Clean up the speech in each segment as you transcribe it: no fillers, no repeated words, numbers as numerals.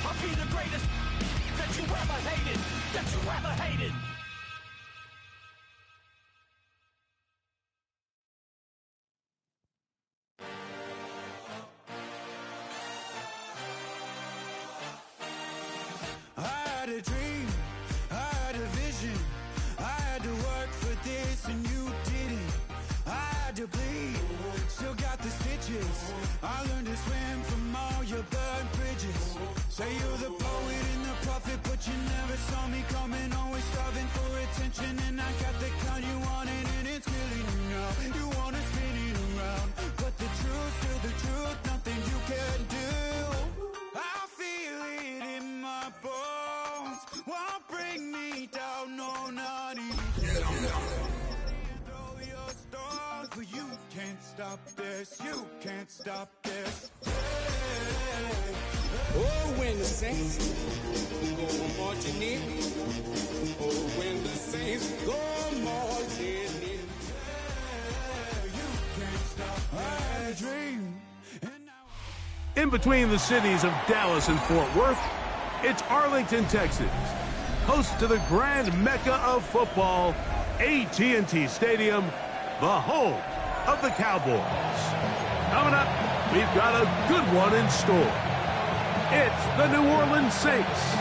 I'll be the greatest that you ever hated, that you ever hated. I had a dream, I had a vision, I had to work for this and you didn't. I had to bleed, still got the stitches. I learned to swim from all your burned bridges. Say you're the poet and the prophet, but you never saw me coming. Always starving for attention, and I got the kind you wanted, and it's killing you now. You wanna spin it around, but the truth's still the truth, nothing you can do. I feel it in my bones, won't bring me down, no, not even. Throw your stones, but you can't stop this, you can't stop this. Oh, when the saints go marching in. Oh, when the saints go marching in. You can't stop my dream. In between the cities of Dallas and Fort Worth, it's Arlington, Texas, host to the grand mecca of football, AT&T Stadium, the home of the Cowboys. Coming up, we've got a good one in store. It's the New Orleans Saints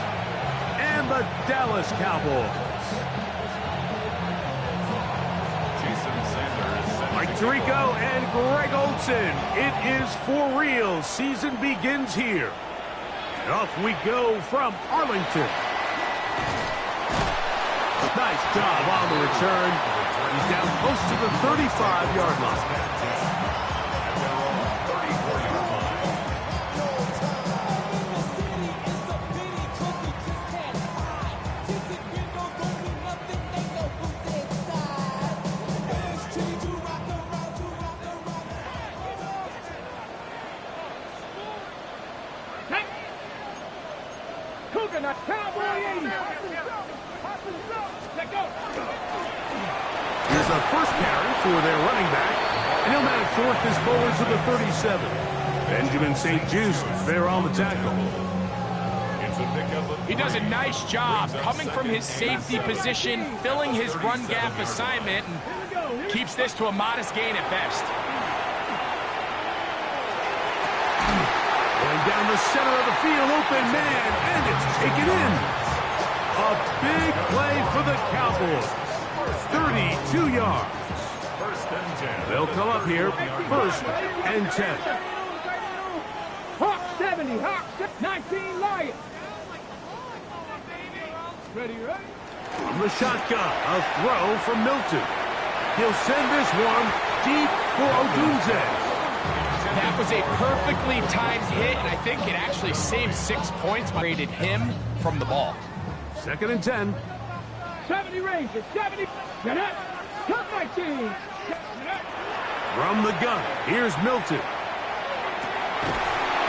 and the Dallas Cowboys. Mike Tirico and Greg Olson. It is for real. Season begins here. And off we go from Arlington. Nice job on the return. He's down close to the 35-yard line. Here's a first carry for their running back, and he'll manage to work this forward to the 37. Benjamin St. Just there on the tackle. He does a nice job coming from his safety position, filling his run gap assignment, and keeps this to a modest gain at best. Going down the center of the field, open man, and it's taken in. A big play for the Cowboys. 32 yards. They'll come up here, 1st and 10. Hawk 70, Hawk 19 Lions. Ready? From the shotgun, a throw from Milton. He'll send this one deep for Odunze. That was a perfectly timed hit, and I think it actually saved 6 points. Rated him from the ball. 2nd and 10. 70 Rangers, 70. Get up. Cut 19. From the gun, here's Milton.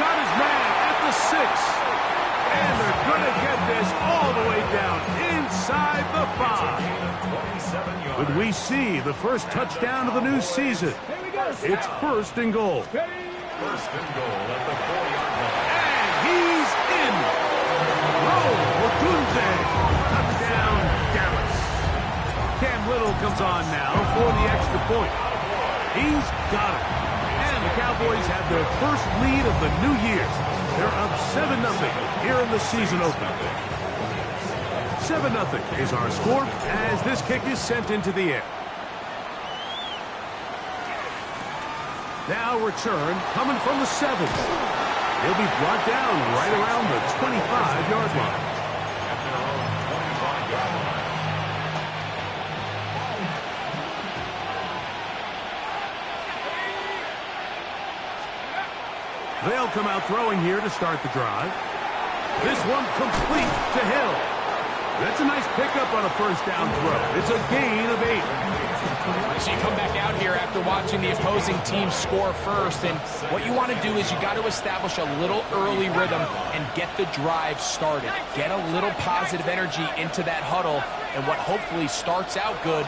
Got his man at the 6. And they're going to get this all the way down inside the 5. Could we see the first touchdown of the new season? It's 1st and goal. 1st and goal at the 4-yard line. And he's in. Otunze. Touchdown, Dallas. Cam Little comes on now for the extra point. He's got it. And the Cowboys have their first lead of the new year. They're up 7-0 here in the season opener. 7-0 is our score as this kick is sent into the air. Now return coming from the 7. He'll be brought down right around the 25-yard line. At their own 25-yard line. They'll come out throwing here to start the drive. This one complete to Hill. That's a nice pickup on a first down throw. It's a gain of 8. So you come back out here after watching the opposing team score first, and what you want to do is you got to establish a little early rhythm and get the drive started. Get a little positive energy into that huddle, and what hopefully starts out good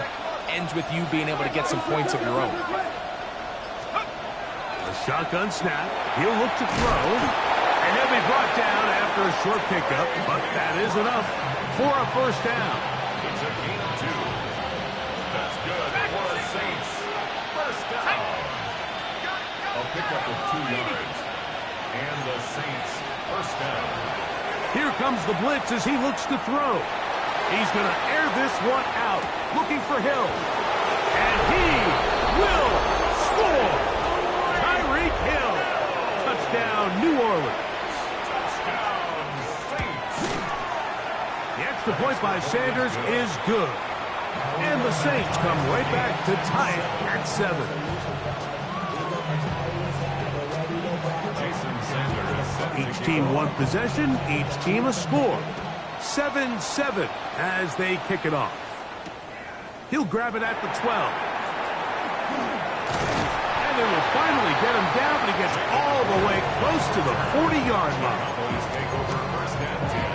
ends with you being able to get some points of your own. A shotgun snap. He'll look to throw. And he'll be brought down after a short pickup, but that is enough for a first down. It's a gain of 2. That's good for the Saints. First down. A pickup of 2 yards. And the Saints first down. Here comes the blitz as he looks to throw. He's going to air this one out, looking for Hill. And he will score. Tyreek Hill. Touchdown, New Orleans. Touchdown, Saints. The extra point by Sanders is good. And the Saints come right back to tie it at 7. Jason Sanders is set to Each kick team off. one possession, each team a score. 7-7 as they kick it off. He'll grab it at the 12. And they will finally get him down, but he gets all the way close to the 40-yard line. Cowboys take over first and 10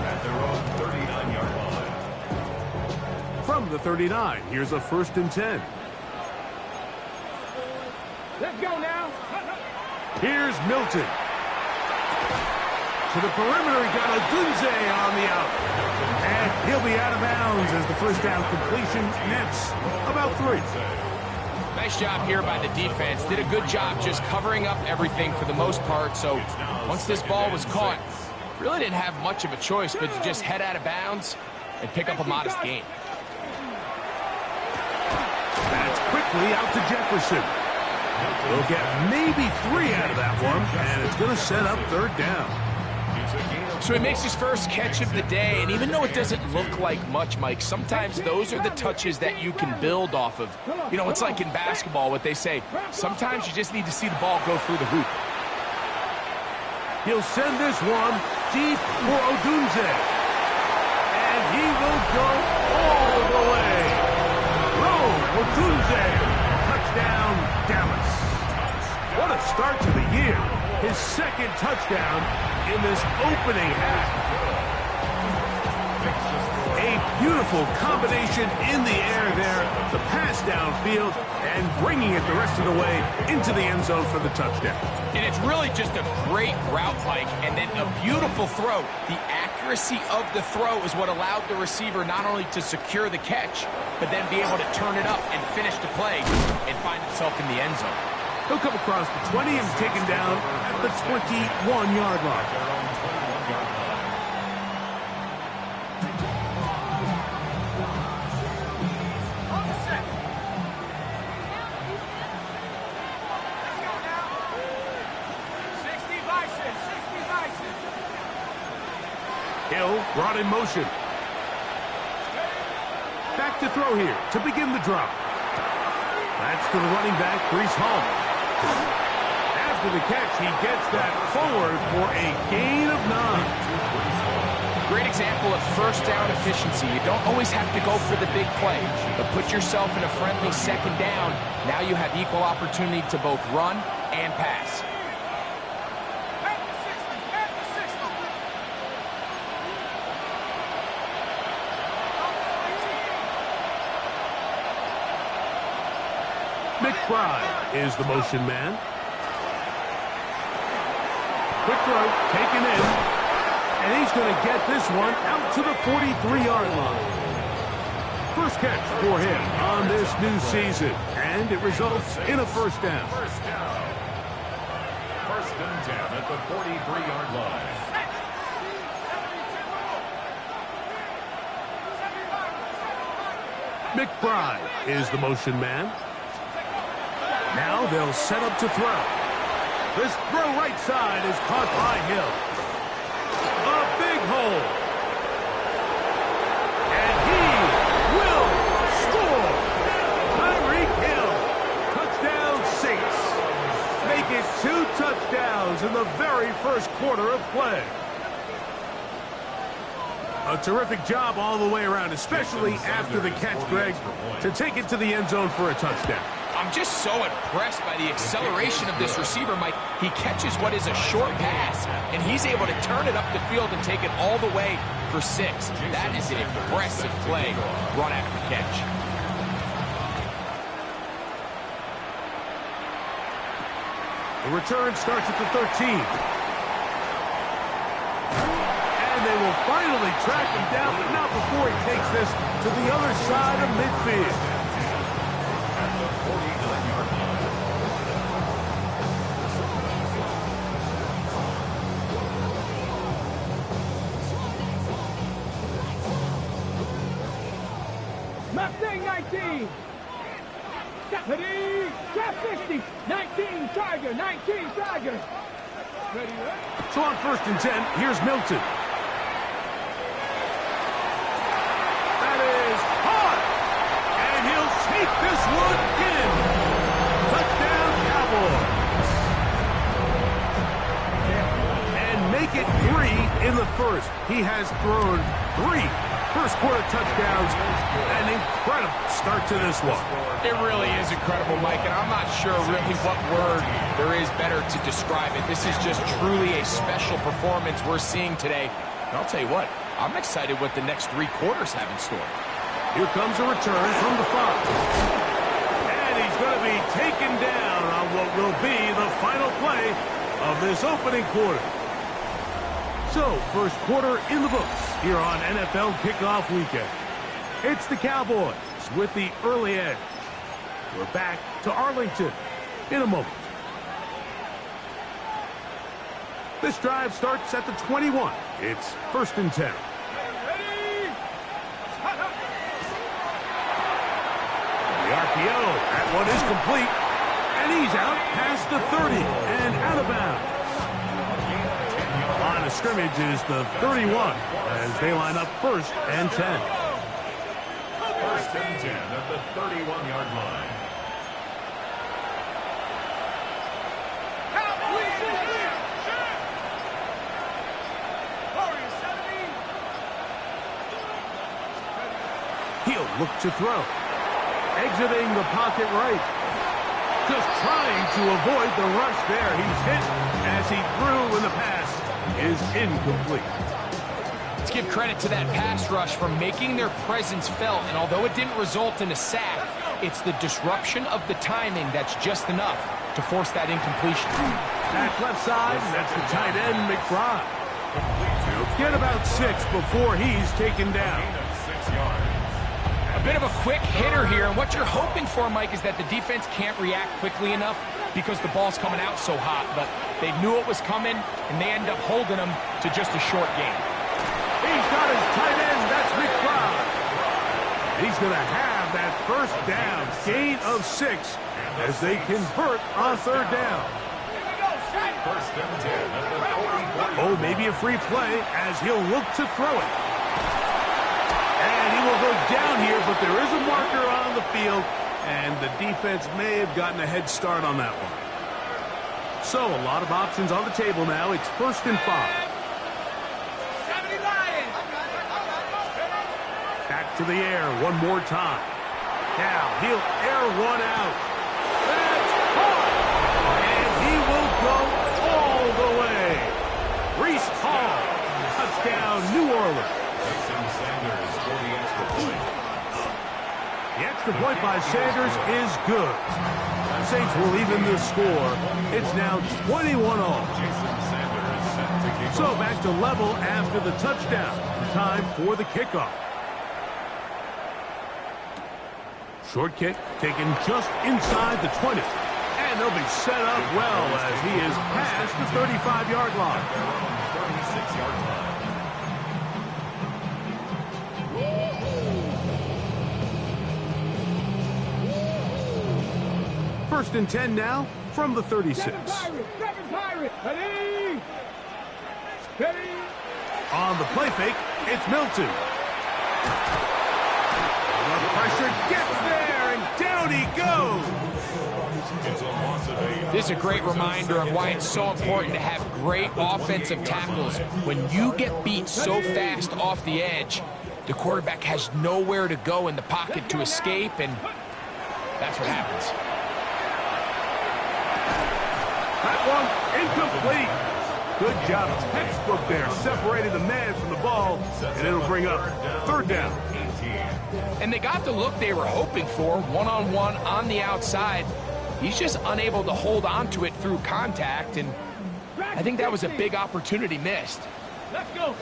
at their own 39-yard line. From the 39, here's a first and 10. Let's go now. Here's Milton. To the perimeter, he got Odunze on the out. And he'll be out of bounds as the first down completion nets about 3. Nice job here by the defense. Did a good job just covering up everything for the most part. So once this ball was caught, really didn't have much of a choice but to just head out of bounds and pick up a modest gain. That's quickly out to Jefferson. We'll get maybe 3 out of that one, and it's going to set up third down. So he makes his first catch of the day, and even though it doesn't look like much, Mike, sometimes those are the touches that you can build off of. You know, it's like in basketball, what they say, sometimes you just need to see the ball go through the hoop. He'll send this one deep for Odunze. And he will go all the way. Odunze. Touchdown, Dallas. What a start to the year. His second touchdown in this opening half. A beautiful combination in the air there. The pass downfield and bringing it the rest of the way into the end zone for the touchdown. And it's really just a great route, Mike, and then a beautiful throw. The accuracy of the throw is what allowed the receiver not only to secure the catch, but then be able to turn it up and finish the play and find himself in the end zone. He'll come across the 20 and taken down at the 21-yard line. Their own 21-yard line. Hill brought in motion. Back to throw here to begin the drop. That's to the running back, Breece Hall. After the catch, he gets that forward for a gain of 9. Great example of first down efficiency. You don't always have to go for the big play, but put yourself in a friendly second down. Now you have equal opportunity to both run and pass. McBride is the motion man. Quick throw, taken in. And he's going to get this one out to the 43-yard line. First catch for him on this new season. And it results in a first down. First down. First and 10 at the 43-yard line. McBride is the motion man. Now they'll set up to throw. This throw right side is caught by Hill. A big hole. And he will score. Tyreek Hill. Touchdown Saints. Make it 2 touchdowns in the very first quarter of play. A terrific job all the way around, especially after the catch, Greg, to take it to the end zone for a touchdown. I'm just so impressed by the acceleration of this receiver, Mike. He catches what is a short pass, and he's able to turn it up the field and take it all the way for 6. That is an impressive play run after catch. The return starts at the 13. finally track him down, but not before he takes this to the other side of midfield. At the 49-yard line. Mustang 19. Ready, trap 60. 19 Charger, 19 Charger. Ready, right? So on 1st and 10, here's Milton. That is hard. And he'll take this one in. Touchdown, Cowboys. And make it 3 in the first. He has thrown 3 first-quarter touchdowns. An incredible start to this one. It really is incredible, Mike, and I'm not sure really what word there is better to describe it. This is just truly a special performance we're seeing today. And I'll tell you what, I'm excited what the next 3 quarters have in store. Here comes a return from the 5. And he's going to be taken down on what will be the final play of this opening quarter. So, first quarter in the books here on NFL Kickoff Weekend. It's the Cowboys with the early edge. We're back to Arlington in a moment. This drive starts at the 21. It's 1st and 10. The RPO, that one is complete. And he's out past the 30 and out of bounds. Line of scrimmage is the 31 as they line up 1st and 10. 1st and 10 at the 31-yard line. He'll look to throw. Exiting the pocket right. Just trying to avoid the rush there. He's hit as he threw when the pass is incomplete. Let's give credit to that pass rush for making their presence felt, and although it didn't result in a sack, it's the disruption of the timing that's just enough to force that incompletion. Back left side, and that's the tight end, McBride. He'll get about 6 before he's taken down. 6 yards. A bit of a quick hitter here, and what you're hoping for, Mike, is that the defense can't react quickly enough because the ball's coming out so hot, but they knew it was coming, and they end up holding them to just a short game. He's got his tight end, that's McBride. He's going to have that first down, gain of 6, as they convert on 3rd down. 1st and 10 at the 40. Oh, maybe a free play as he'll look to throw it. And he will go down here, but there is a marker on the field, and the defense may have gotten a head start on that one. So, a lot of options on the table now. It's 1st and 5. Back to the air one more time. Now, he'll air one out. That's caught! And he will go all the way. Reese Hall, touchdown, New Orleans. Jason Sanders for the extra point. The extra point by Sanders is good. The Saints will even the score. It's now 21-all. Jason Sanders set to kick So off. back to level after the touchdown. Time for the kickoff. Short kick taken just inside the 20. And they'll be set up well as he is past the 35-yard line. 36-yard line. First and 10 now from the 36. Seven Pirates. Ready. Ready. On the play fake, it's Milton. The pressure gets there, and down he goes. It's a loss of 8. This is a great reminder of why it's so important to have great offensive tackles. When you get beat so fast off the edge, the quarterback has nowhere to go in the pocket to escape, and that's what happens. That one incomplete. Good job, textbook there, separating the man from the ball, and it'll bring up 3rd down. And they got the look they were hoping for, one-on-one on the outside. He's just unable to hold on to it through contact, and I think that was a big opportunity missed. Let's go.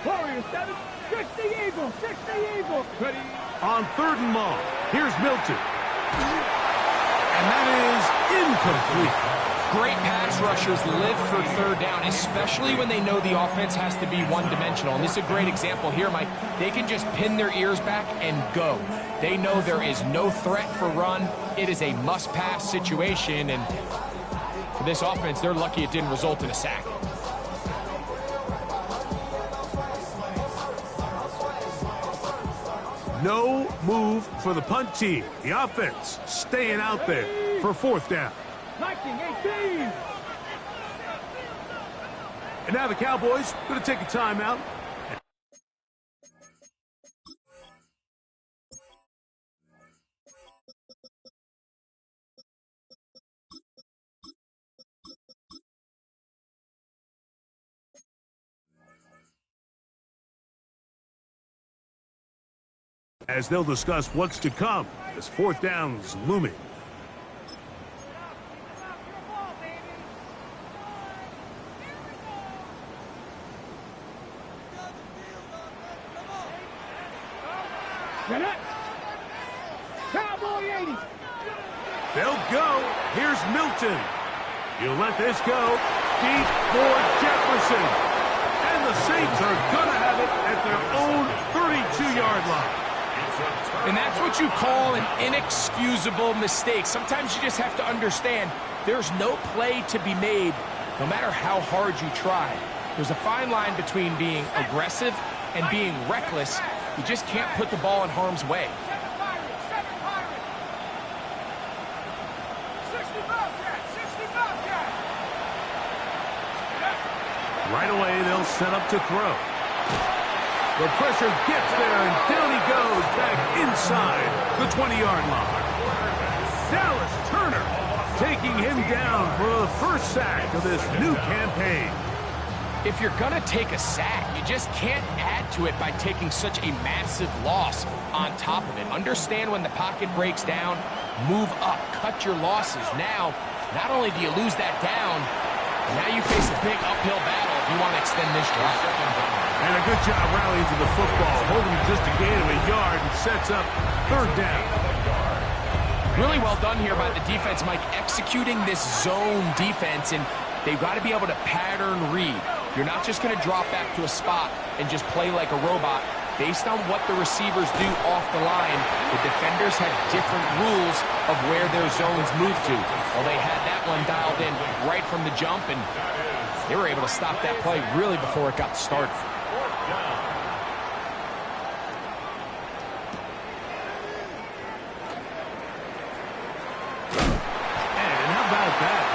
Warrior 7, 60 Eagle, 60 Eagle. Ready? On 3rd and long, here's Milton. And that is incomplete. Great pass rushers live for 3rd down, especially when they know the offense has to be one-dimensional. And this is a great example here, Mike. They can just pin their ears back and go. They know there is no threat for run. It is a must-pass situation, and for this offense, they're lucky it didn't result in a sack. No move for the punt team. The offense staying out there for 4th down. 19-18. And now the Cowboys going to take a timeout. As they'll discuss what's to come as 4th down's looming. Get it. Cowboy 80. They'll go. Here's Milton. You let this go. Deep for Jefferson. And the Saints are going to have it at their own 32-yard line. And that's what you call an inexcusable mistake. Sometimes you just have to understand there's no play to be made, no matter how hard you try. There's a fine line between being aggressive and being reckless. You just can't put the ball in harm's way. Right away, they'll set up to throw. The pressure gets there, and down he goes back inside the 20-yard line. Dallas Turner taking him down for the first sack of this new campaign. If you're going to take a sack, you just can't add to it by taking such a massive loss on top of it. Understand when the pocket breaks down, move up, cut your losses. Now, not only do you lose that down, now you face a big uphill battle if you want to extend this drive. And a good job rallying to the football, holding just a gain of a yard and sets up 3rd down. Really well done here by the defense, Mike, executing this zone defense, and they've got to be able to pattern read. You're not just going to drop back to a spot and just play like a robot. Based on what the receivers do off the line, the defenders have different rules of where their zones move to. Well, they had that one dialed in right from the jump, and they were able to stop that play really before it got started.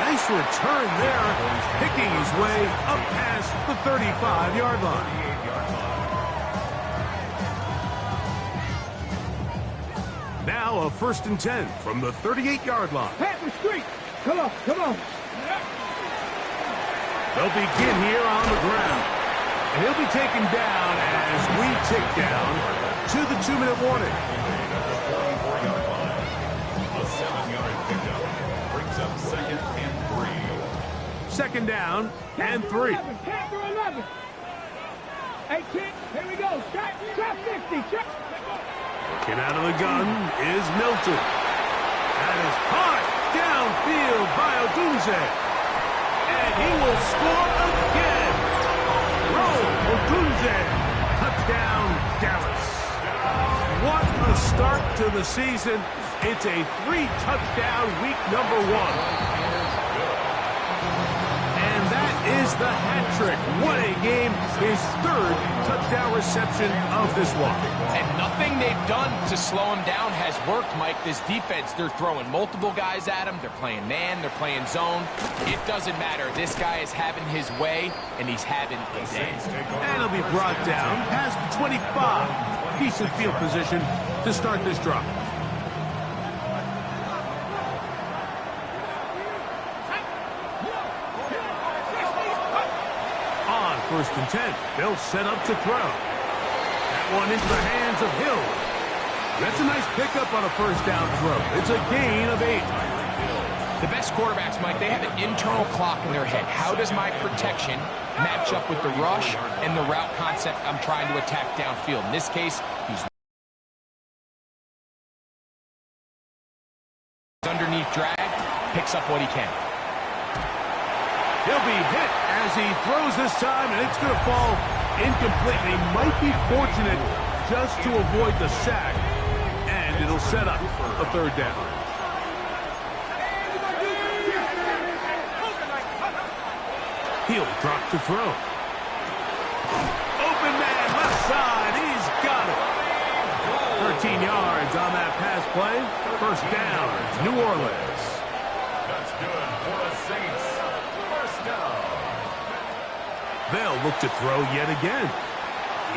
Nice return there, picking his way up past the 35-yard line. Now a 1st and 10 from the 38-yard line. Panther Street. Come on, come on. They'll begin here on the ground. And he'll be taken down as we tick down to the 2-minute warning. A 7-yard pickup brings up 2nd and 3. 2nd down and 3. Panther 11. 18. Here we go. Trap 50. Trap. Working out of the gun is Milton. That is caught downfield by Odunze. And he will score again. Roll Odunze. Touchdown, Dallas. What a start to the season. It's a 3-touchdown week number 1. And that is the hat trick. What a game. His 3rd touchdown reception of this one. And nothing they've done to slow him down has worked, Mike. This defense, they're throwing multiple guys at him. They're playing man. They're playing zone. It doesn't matter. This guy is having his way, and he's having a day. And he'll be brought down past the 25. Decent field position to start this drive. On 1st and 10, they'll set up to throw. That one into the hands of Hill. That's a nice pickup on a 1st down throw. It's a gain of 8. The best quarterbacks, Mike, they have an internal clock in their head. How does my protection match up with the rush and the route concept I'm trying to attack downfield? In this case, he's underneath drag, picks up what he can. He'll be hit as he throws this time, and it's going to fall incomplete. He might be fortunate just to avoid the sack, and it'll set up a third down. He'll drop to throw. Open man, left side. He's got it. 13 yards on that pass play. First down, New Orleans. That's good for the Saints. First down. They'll look to throw yet again.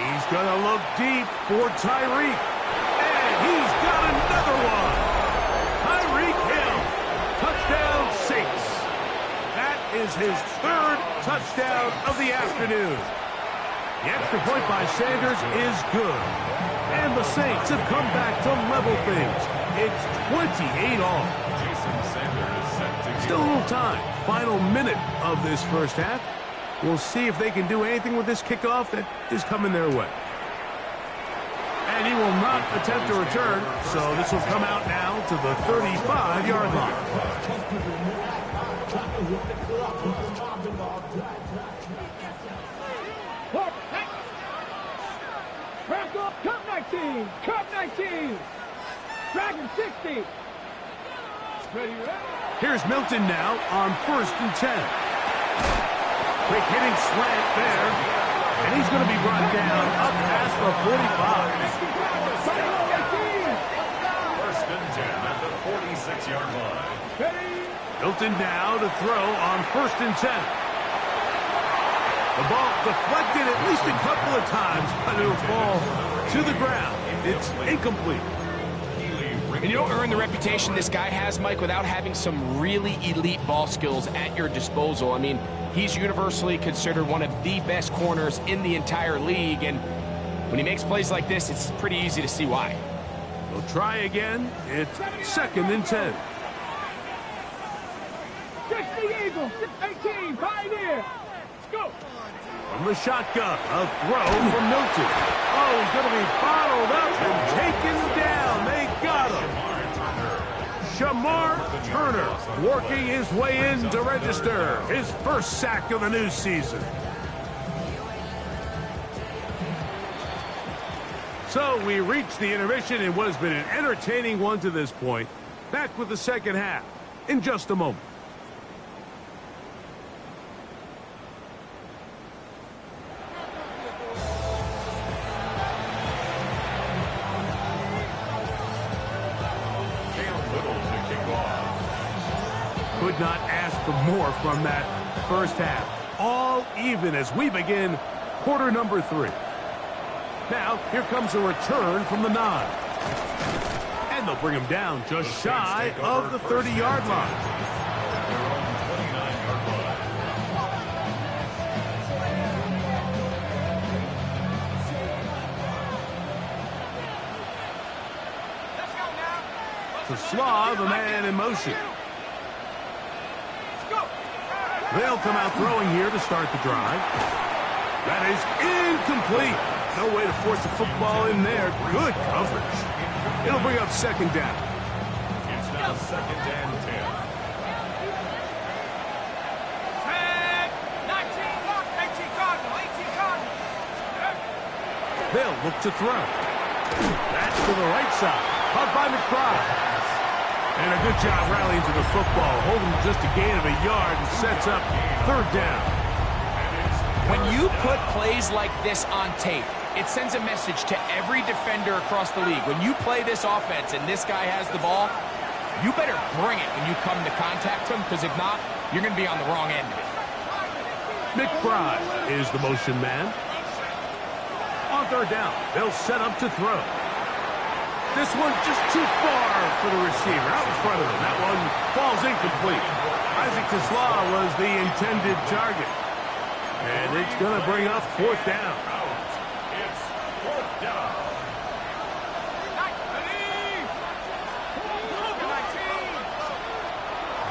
He's going to look deep for Tyreek. And he's got another one. Tyreek Hill. Touchdown, Saints. That is his third touchdown of the afternoon. The extra point by Sanders is good. And the Saints have come back to level things. It's 28 all. Jason Sanders is set to Still a little time. Final minute of this first half. We'll see if they can do anything with this kickoff that is coming their way. And he will not attempt to return, so this will come out now to the 35-yard line. Cup 19, Cup 19, Dragon 60. Ready, Here's Milton now on 1st and 10. Quick hitting slant there, and he's going to be brought down up past the 45. First and 10 at the 46-yard line. Milton now to throw on 1st and 10. The ball deflected at least a couple of times, but it'll fall to the ground. It's incomplete. And you don't earn the reputation this guy has, Mike, without having some really elite ball skills at your disposal. I mean, he's universally considered one of the best corners in the entire league, and when he makes plays like this, it's pretty easy to see why. We'll try again. It's 2nd and 10. 60 Eagles, 18, Pioneer. Let's go. From the shotgun, a throw from Milton. Oh, he's going to be bottled up and taken down. They got him. Shamar Turner working his way in to register his first sack of the new season. So we reach the intermission in what has been an entertaining one to this point. Back with the second half in just a moment. Could not ask for more from that first half. All even as we begin quarter number 3. Now, here comes a return from the 9. And they'll bring him down just shy of the 30-yard line. To Slaw, the man in motion. They'll come out throwing here to start the drive. That is incomplete. No way to force the football in there. Good coverage. It'll bring up 2nd down. It's now 2nd and 10. 18 Cardinal. They'll look to throw. That's to the right side. Caught by McBride. And a good job rallying to the football. Holding just a gain of a yard and sets up 3rd down. When you put plays like this on tape, it sends a message to every defender across the league. When you play this offense and this guy has the ball, you better bring it when you come to contact him, because if not, you're going to be on the wrong end of it. McBride is the motion man. On 3rd down, they'll set up to throw. This one just too far for the receiver. Out in front of him. That one falls incomplete. Isaac Tisla was the intended target. And it's going to bring up 4th down. It's 4th down.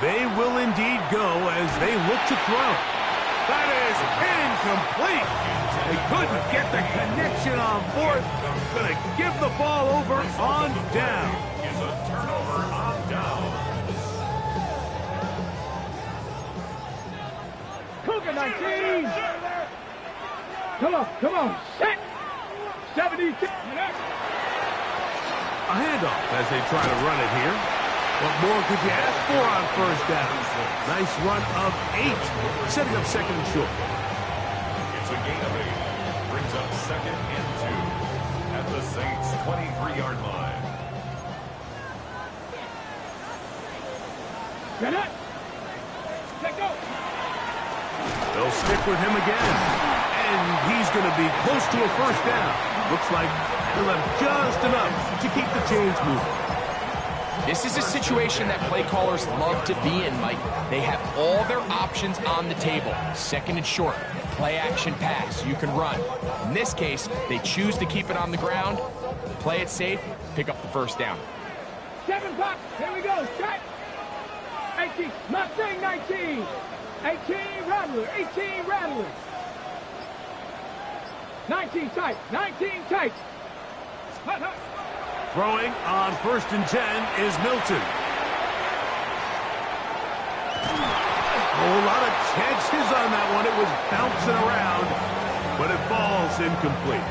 They will indeed go as they look to throw. That is incomplete. They couldn't get the connection on fourth. Going to give the ball over on down. Is a turnover on down. Cougar 19. Come on. Set. 72. A handoff as they try to run it here. What more could you ask for on first down? Nice run of 8, setting up second and short. It's a gain of 8. Brings up second and 2 at the Saints' 23-yard line. Get it. Let go. They'll stick with him again. And he's going to be close to a first down. Looks like he'll have just enough to keep the chains moving. This is a situation that play callers love to be in, Mike. They have all their options on the table. Second and short, play action pass, you can run. In this case, they choose to keep it on the ground, play it safe, pick up the first down. 7 bucks. Here we go. Set. 18. Mustang 19. 18 Rattler. 18 Rattler. 19 tight. 19 tight. Hut, hut. Throwing on first and 10 is Milton. A whole lot of chances on that one. It was bouncing around, but it falls incomplete.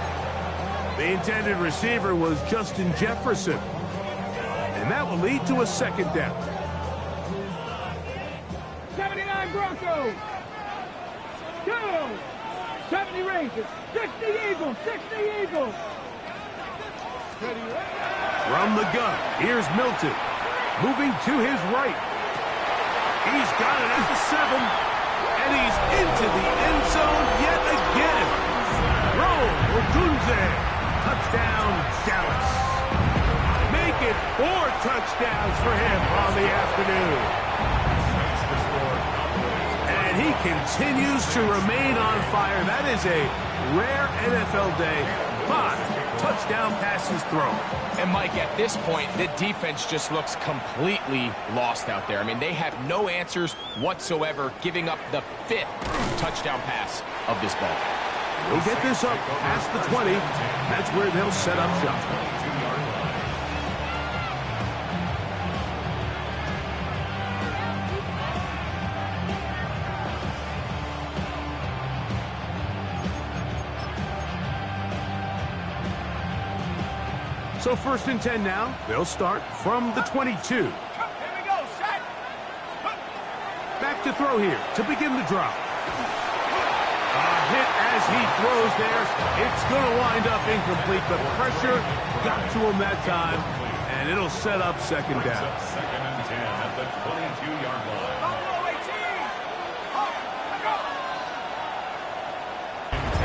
The intended receiver was Justin Jefferson. And that will lead to a second down. 79 Broncos. 2. 70 Rangers. 60 Eagles. 60 Eagles. From the gun, here's Milton. Moving to his right. He's got it at the 7. And he's into the end zone yet again. Roll, Otunze. Touchdown, Dallas. Make it 4 touchdowns for him on the afternoon. And he continues to remain on fire. That is a rare NFL day. 5 touchdown passes thrown. And Mike, at this point, the defense just looks completely lost out there. I mean, they have no answers whatsoever, giving up the 5th touchdown pass of this ball. They'll get this up past the 20. That's where they'll set up shop. So first and 10 now. They'll start from the 22. Here we go. Set. Back to throw here to begin the drop. A hit as he throws there. It's going to wind up incomplete. The pressure got to him that time, and it'll set up second down. Second and 10 at the 22-yard line.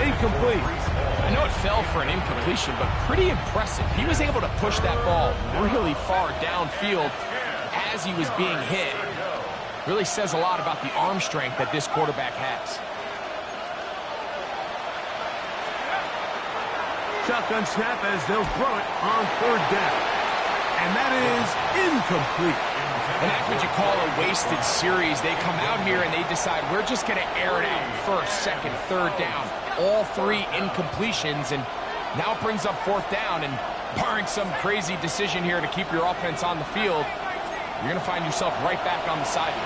Incomplete. I know it fell for an incompletion, but pretty impressive. He was able to push that ball really far downfield as he was being hit. Really says a lot about the arm strength that this quarterback has. Shotgun snap as they'll throw it on third down. And that is incomplete. And that's what you call a wasted series. They come out here and they decide we're just going to air it out first, second, third down. All 3 incompletions, and now it brings up fourth down, and barring some crazy decision here to keep your offense on the field, you're going to find yourself right back on the sideline.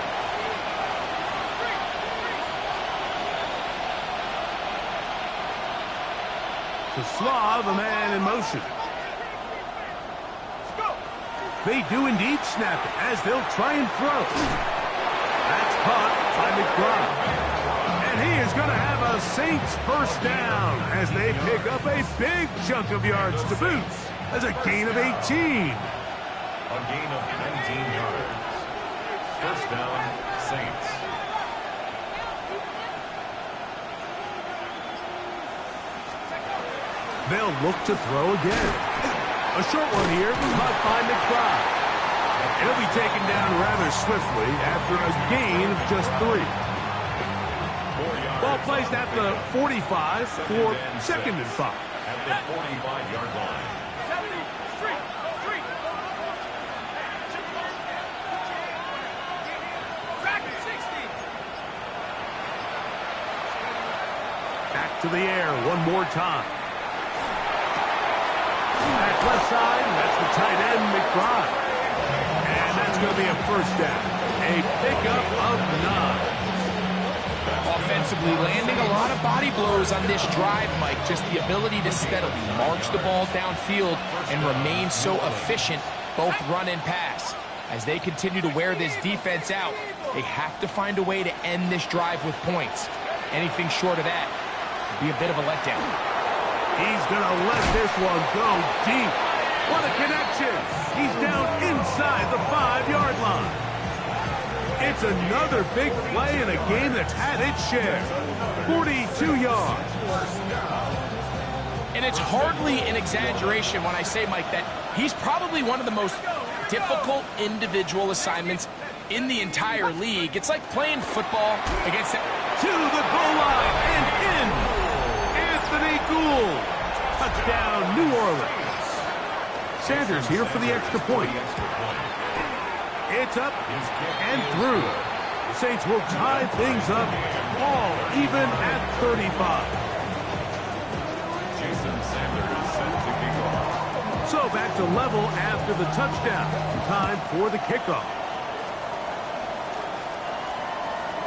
To Slav, a man in motion. They do indeed snap it as they'll try and throw. That's caught by McBride. And he is going to have a Saints first down as they pick up a big chunk of yards to boot as a gain of 18. A gain of 19 yards. First down, Saints. They'll look to throw again. A short one here, caught by McBride. He'll be taken down rather swiftly after a gain of just 3. Ball placed at the 45 for second and 5. At the 45-yard line. To the air one more time. That's left side. That's the tight end, McBride. And that's going to be a first down. A pickup of 9. Offensively, landing a lot of body blows on this drive, Mike. Just the ability to steadily march the ball downfield and remain so efficient, both run and pass. As they continue to wear this defense out, they have to find a way to end this drive with points. Anything short of that would be a bit of a letdown. He's going to let this one go deep. What a connection. He's down inside the 5-yard line. It's another big play in a game that's had its share. 42 yards. And it's hardly an exaggeration when I say, Mike, that he's probably one of the most difficult individual assignments in the entire league. It's like playing football against it. To the goal line and in. Anthony Gould. Touchdown, New Orleans. Sanders here for the extra point. It's up and through. The Saints will tie things up, all even at 35. Jason Sanders set to kick off. So back to level after the touchdown. Time for the kickoff.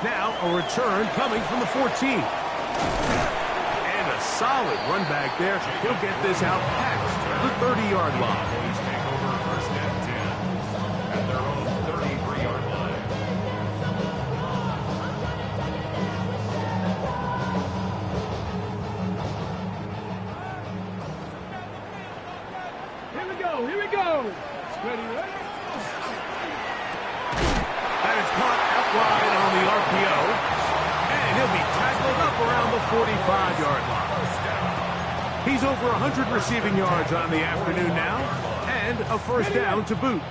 Now a return coming from the 14. And a solid run back there. He'll get this out past the 30-yard line. Please take over first and 10 at their own 33-yard line. Here we go. Here we go. Ready, ready? That is caught out wide on the RPO. And he'll be tackled up around the 45-yard line. He's over 100 receiving yards on the afternoon now. And a first down to boot.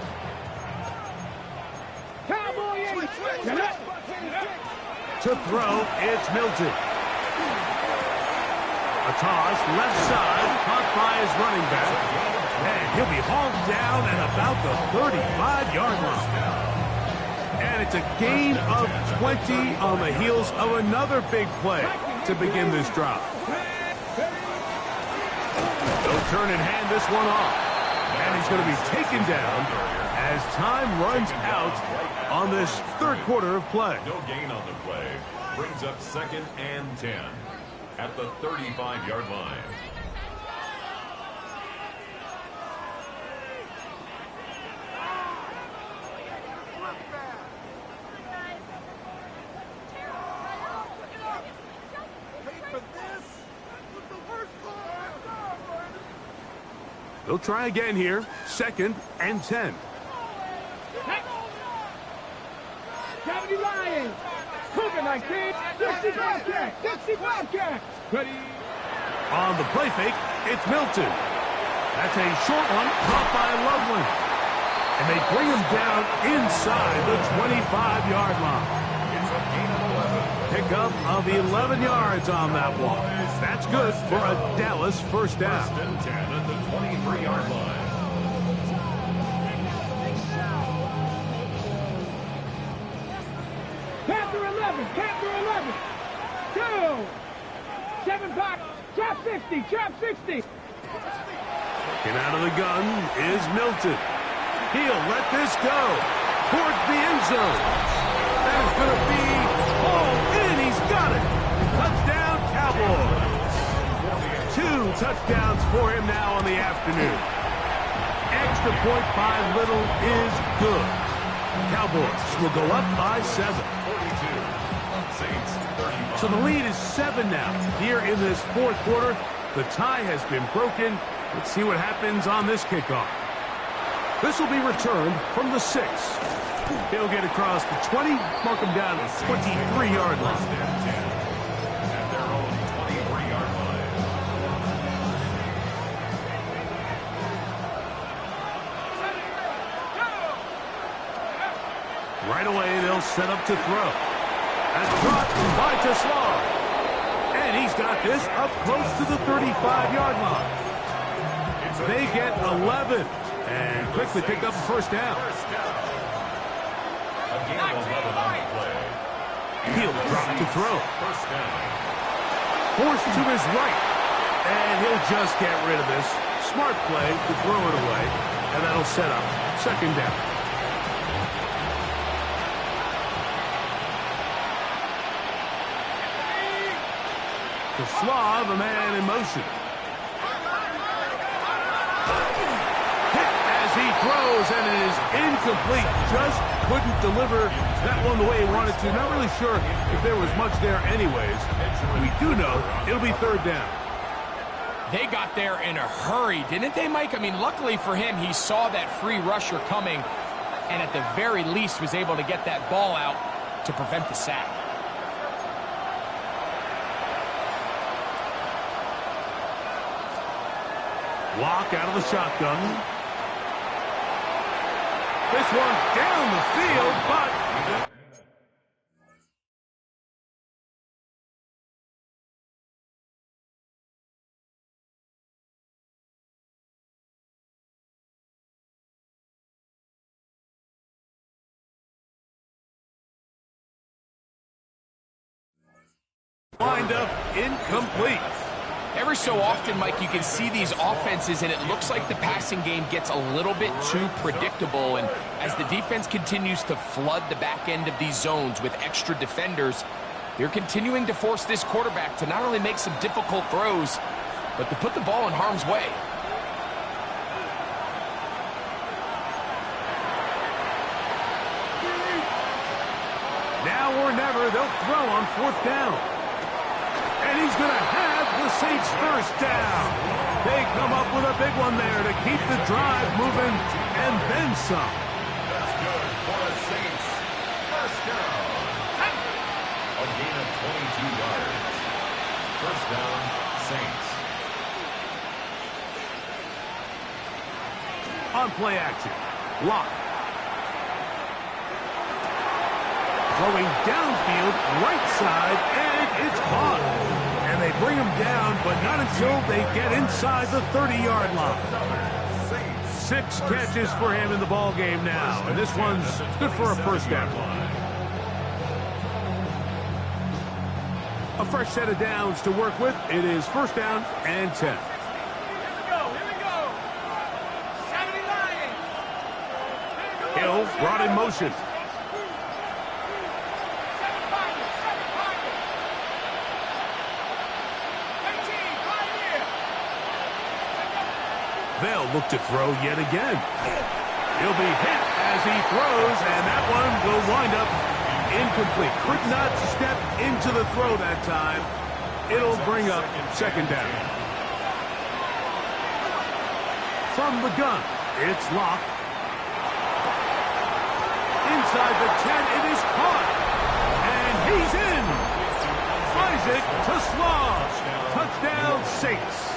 Cowboy 8. To throw, it's Milton. A toss, left side, caught by his running back. And he'll be hauled down at about the 35-yard line. And it's a gain of 20 on the heels of another big play to begin this drive. They'll turn and hand this one off. And he's going to be taken down as time runs out on this third quarter of play. No gain on the play. Brings up second and 10 at the 35-yard line. They'll try again here. Second and 10. 70 Lions. Cougar 19. 60 Wildcat. 60 Wildcat. Ready. On the play fake, it's Milton. That's a short one caught by Loveland. And they bring him down inside the 25-yard line. It's a gain of 11. Pickup of 11 yards on that one. That's good for a Dallas first down. First and 10 at the 23-yard line. Panther 11. Panther 11. 2. 7 back. Trap 60. Trap 60. Looking out of the gun is Milton. He'll let this go towards the end zone. That is going to be hauled in. He's got it. Touchdown, Cowboys. 2 touchdowns for him now on the afternoon. Extra point by Little is good. Cowboys will go up by 7. 42. Saints 35. So the lead is 7 now. Here in this fourth quarter, the tie has been broken. Let's see what happens on this kickoff. This will be returned from the 6. He'll get across the 20, mark him down at the 23-yard line. First and 10 at their own 23-yard line. Right away, they'll set up to throw. That's brought by Tesla. And he's got this up close to the 35-yard line. They get 11 and quickly pick up a first down. A gain of 11 on the play. He'll drop to throw. First down. forced to his right. And he'll just get rid of this. Smart play to throw it away. And that'll set up second down. To Slav, a man in motion. Hit as he throws, and it is incomplete. Just couldn't deliver that one the way he wanted to. Not really sure if there was much there anyways. We do know it'll be third down. They got there in a hurry, didn't they, Mike? I mean, luckily for him, he saw that free rusher coming, and at the very least was able to get that ball out to prevent the sack. Walk out of the shotgun. This one down the field, but wind up incomplete. Every so often, Mike, you can see these offenses, and it looks like the passing game gets a little bit too predictable. And as the defense continues to flood the back end of these zones with extra defenders, they're continuing to force this quarterback to not only make some difficult throws, but to put the ball in harm's way. Now or never, they'll throw on fourth down. And he's going to have the Saints first down. They come up with a big one there to keep the drive moving, and then some. That's good for the Saints. First down. A gain of 22 yards. First down, Saints. On play action, Lock. Throwing downfield, right side, and it's caught. And they bring him down, but not until they get inside the 30-yard line. 6 catches for him in the ball game now, and this one's good for a first down. A fresh set of downs to work with. It is first down and 10. Here we go. 79. Hill brought in motion. They'll look to throw yet again. He'll be hit as he throws, and that one will wind up incomplete. Could not step into the throw that time. It'll bring up second down. From the gun, it's Lock. Inside the 10, it is caught. And he's in. Isaac to Slav. Touchdown, Saints.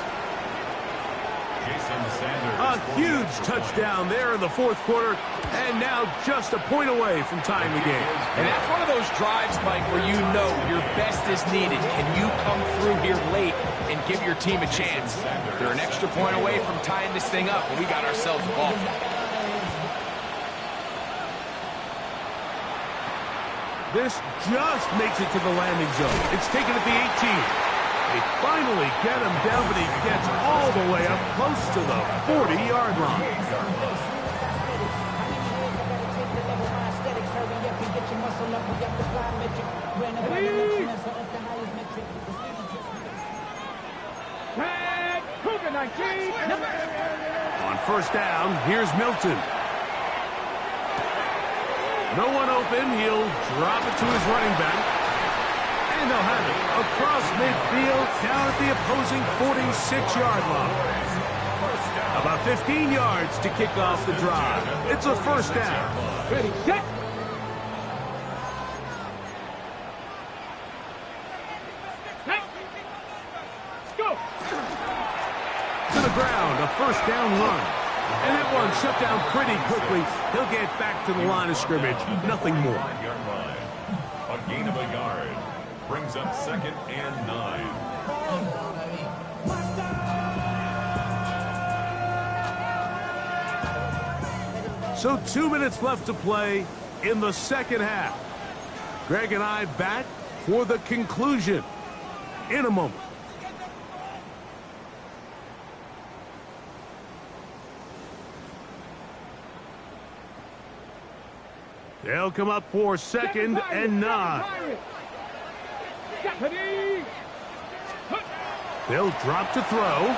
A huge touchdown there in the fourth quarter, and now just a point away from tying the game. And that's one of those drives, Mike, where you know your best is needed. Can you come through here late and give your team a chance? They're an extra point away from tying this thing up, and we got ourselves a ball. This just makes it to the landing zone. It's taken at the 18. They finally get him down, but he gets all the way up close to the 40-yard line. On first down, here's Milton. No one open. He'll drop it to his running back. And they'll have it across midfield down at the opposing 46-yard line. About 15 yards to kick off the drive. It's a first down. Ready, set. Let's go. To the ground, a first down run. And that one shut down pretty quickly. He'll get back to the line of scrimmage. Nothing more. A gain of a yard. Brings up second and 9. So 2 minutes left to play in the second half. Greg and I back for the conclusion in a moment. They'll come up for 2nd and 9. They'll drop to throw.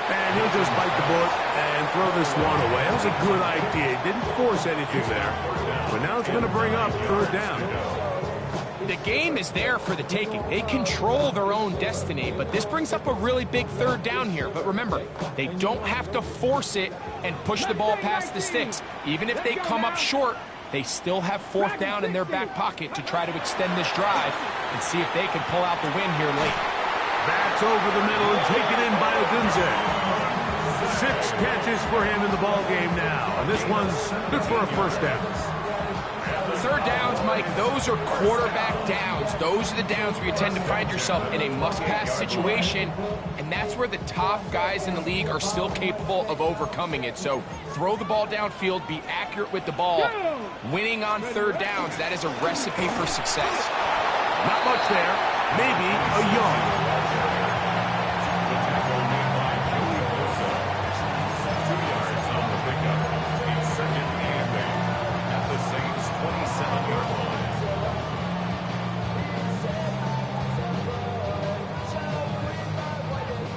And he'll just bite the bullet and throw this one away. That was a good idea. He didn't force anything there. But now it's going to bring up 3rd down. The game is there for the taking. They control their own destiny, but this brings up a really big 3rd down here. But remember, they don't have to force it and push the ball past the sticks. Even if they come up short, they still have 4th down in their back pocket to try to extend this drive and see if they can pull out the win here late. Backs over the middle and taken in by Odunze. 6 catches for him in the ball game now. And this one's good for a 1st down. 3rd downs, Mike, those are quarterback downs. Those are the downs where you tend to find yourself in a must-pass situation, and that's where the top guys in the league are still capable of overcoming it. So throw the ball downfield, be accurate with the ball. Winning on 3rd downs, that is a recipe for success. Not much there. Maybe a yard.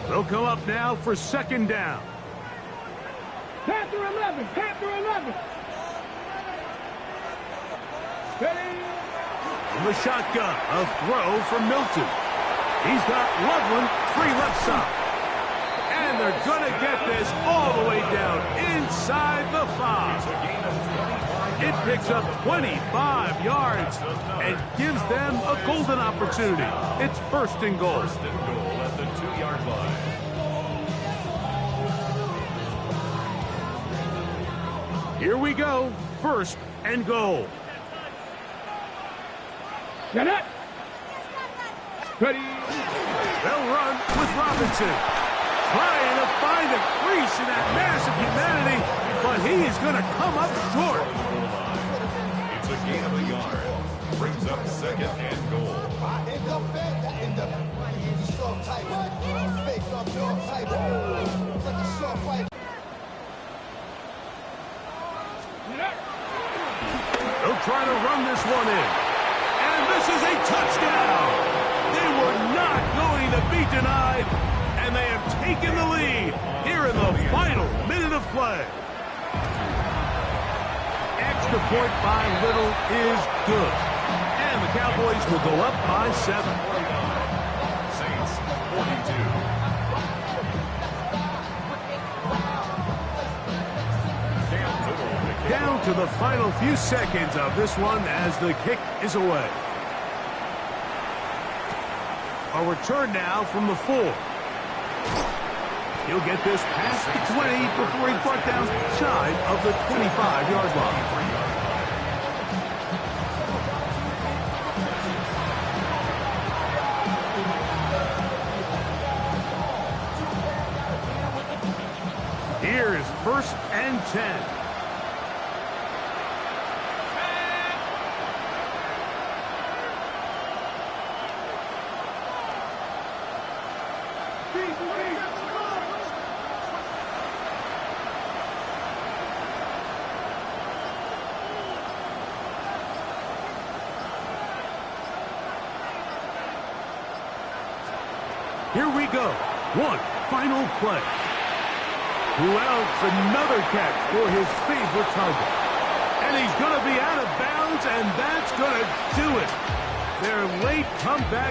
They'll come up now for 2nd down. Panther 11, Panther 11. Ready? From the shotgun, a throw from Milton. He's got Loveland free left side. And they're going to get this all the way down inside the 5. It picks up 25 yards and gives them a golden opportunity. It's 1st and goal. 1st and goal at the 2-yard line. Here we go. 1st and goal. Get it. Ready. They'll run with Robinson. Trying to find a crease in that mass of humanity, but he is going to come up short. It's a gain of a yard. Brings up 2nd and goal. They'll try to run this one in. And this is a touchdown. They were not going to be denied. And they have taken the lead here in the final minute of play. Extra point by Little is good. And the Cowboys will go up by 7. Saints 42. Down to the final few seconds of this one as the kick is away. A return now from the 4. He'll get this past the 20 before he's brought down shy of the 25-yard line. Here is 1st and 10. Here we go. One final play. Who else? Another catch for his favorite target. And he's going to be out of bounds, and that's going to do it. Their late comeback